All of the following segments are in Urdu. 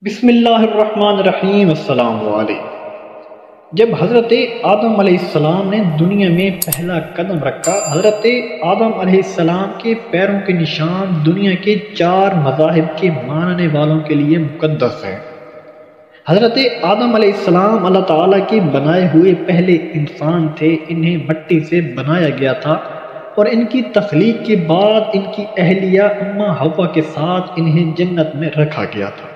بسم اللہ الرحمن الرحیم۔ السلام علیکم۔ جب حضرت آدم علیہ السلام نے دنیا میں پہلا قدم رکھا، حضرت آدم علیہ السلام کے پیروں کے نشان دنیا کے 4 مذاہب کے ماننے والوں کے لیے مقدس ہیں۔ حضرت آدم علیہ السلام اللہ تعالیٰ کے بنائے ہوئے پہلے انسان تھے۔ انہیں مٹی سے بنایا گیا تھا اور ان کی تخلیق کے بعد ان کی اہلیہ اماں حوا کے ساتھ انہیں جنت میں رکھا گیا تھا۔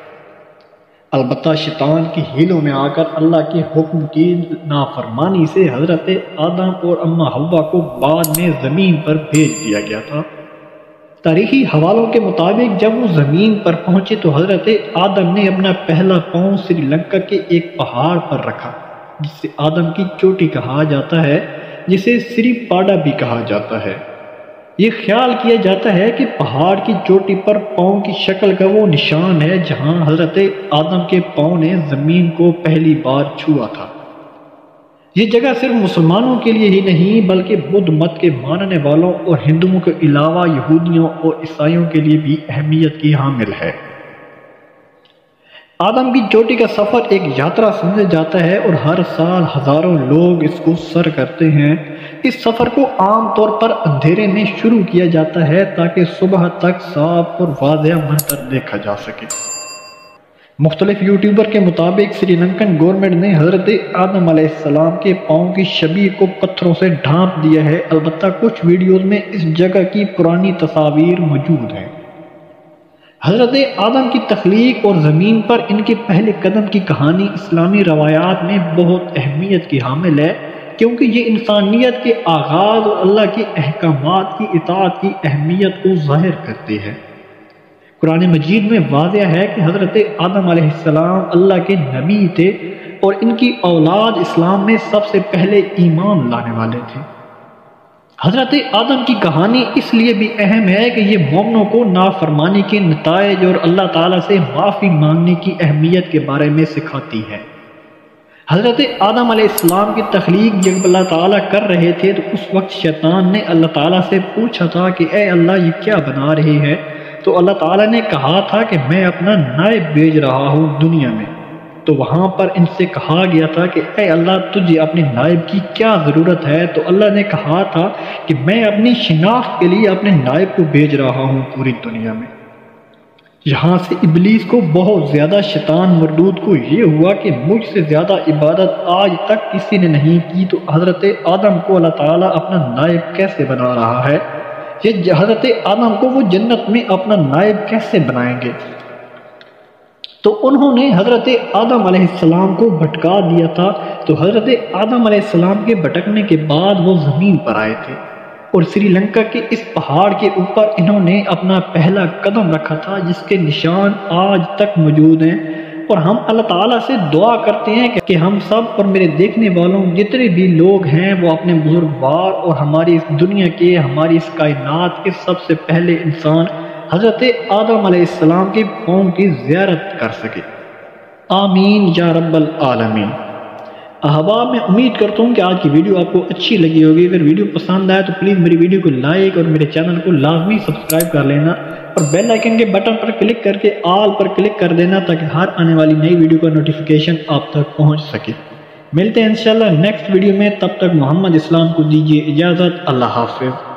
البتہ شیطان کی ہیلوں میں آ کر اللہ کے حکم کی نافرمانی سے حضرت آدم اور اماں حوا کو بعد میں زمین پر بھیج دیا گیا تھا۔ تاریخی حوالوں کے مطابق جب وہ زمین پر پہنچے تو حضرت آدم نے اپنا پہلا پاؤں سری لنکا کے ایک پہاڑ پر رکھا جسے آدم کی چوٹی کہا جاتا ہے، جسے سری پاڈا بھی کہا جاتا ہے۔ یہ خیال کیا جاتا ہے کہ پہاڑ کی چوٹی پر پاؤں کی شکل کا وہ نشان ہے جہاں حضرت آدم کے پاؤں نے زمین کو پہلی بار چھوا تھا۔ یہ جگہ صرف مسلمانوں کے لیے ہی نہیں بلکہ بدھ مت کے ماننے والوں اور ہندوؤں کے علاوہ یہودیوں اور عیسائیوں کے لیے بھی اہمیت کی حامل ہے۔ آدم کی چوٹی کا سفر ایک یاترا سمجھا جاتا ہے اور ہر سال ہزاروں لوگ اس کو سر کرتے ہیں۔ اس سفر کو عام طور پر اندھیرے میں شروع کیا جاتا ہے تاکہ صبح تک صاف اور واضح منظر دیکھا جا سکے۔ مختلف یوٹیوبر کے مطابق سری لنکن گورنمنٹ نے حضرت آدم علیہ السلام کے پاؤں کی شبیہ کو پتھروں سے ڈھانپ دیا ہے، البتہ کچھ ویڈیوز میں اس جگہ کی پرانی تصاویر موجود ہیں۔ حضرت آدم کی تخلیق اور زمین پر ان کے پہلے قدم کی کہانی اسلامی روایات میں بہت اہمیت کی حامل ہے، کیونکہ یہ انسانیت کے آغاز اور اللہ کے احکامات کی اطاعت کی اہمیت کو ظاہر کرتی ہے۔ قرآن مجید میں واضح ہے کہ حضرت آدم علیہ السلام اللہ کے نبی تھے اور ان کی اولاد اسلام میں سب سے پہلے ایمان لانے والے تھے۔ حضرت آدم کی کہانی اس لیے بھی اہم ہے کہ یہ مومنوں کو نافرمانی کے نتائج اور اللہ تعالیٰ سے معافی مانگنے کی اہمیت کے بارے میں سکھاتی ہے۔ حضرت آدم علیہ السلام کی تخلیق جب اللہ تعالیٰ کر رہے تھے تو اس وقت شیطان نے اللہ تعالیٰ سے پوچھا تھا کہ اے اللہ یہ کیا بنا رہے ہے؟ تو اللہ تعالیٰ نے کہا تھا کہ میں اپنا نائب بھیج رہا ہوں دنیا میں۔ تو وہاں پر ان سے کہا گیا تھا کہ اے اللہ تجھے اپنے نائب کی کیا ضرورت ہے؟ تو اللہ نے کہا تھا کہ میں اپنی شناخت کے لیے اپنے نائب کو بھیج رہا ہوں پوری دنیا میں۔ یہاں سے ابلیس کو بہت زیادہ شیطان مردود کو یہ ہوا کہ مجھ سے زیادہ عبادت آج تک کسی نے نہیں کی، تو حضرت آدم کو اللہ تعالیٰ اپنا نائب کیسے بنا رہا ہے؟ یہ حضرت آدم کو وہ جنت میں اپنا نائب کیسے بنائیں گے؟ تو انہوں نے حضرت آدم علیہ السلام کو بھٹکا دیا تھا۔ تو حضرت آدم علیہ السلام کے بھٹکنے کے بعد وہ زمین پر آئے تھے اور سری لنکا کے اس پہاڑ کے اوپر انہوں نے اپنا پہلا قدم رکھا تھا جس کے نشان آج تک موجود ہیں۔ اور ہم اللہ تعالیٰ سے دعا کرتے ہیں کہ ہم سب اور میرے دیکھنے والوں جتنے بھی لوگ ہیں وہ اپنے بزرگوار اور ہماری اس دنیا کے، ہماری اس کائنات کے سب سے پہلے انسان حضرت آدم علیہ السلام کے پاؤں کی زیارت کر سکے۔ آمین یا رب العالمین۔ احباب، میں امید کرتا ہوں کہ آج کی ویڈیو آپ کو اچھی لگی ہوگی۔ اگر ویڈیو پسند آئے تو پلیز میری ویڈیو کو لائک اور میرے چینل کو لازمی سبسکرائب کر لینا اور بیل آئیکن کے بٹن پر کلک کر کے آل پر کلک کر دینا تاکہ ہر آنے والی نئی ویڈیو کا نوٹیفیکیشن آپ تک پہنچ سکے۔ ملتے ہیں انشاءاللہ نیکسٹ ویڈیو میں، تب تک محمد اسلام کو دیجیے اجازت۔ اللہ حافظ۔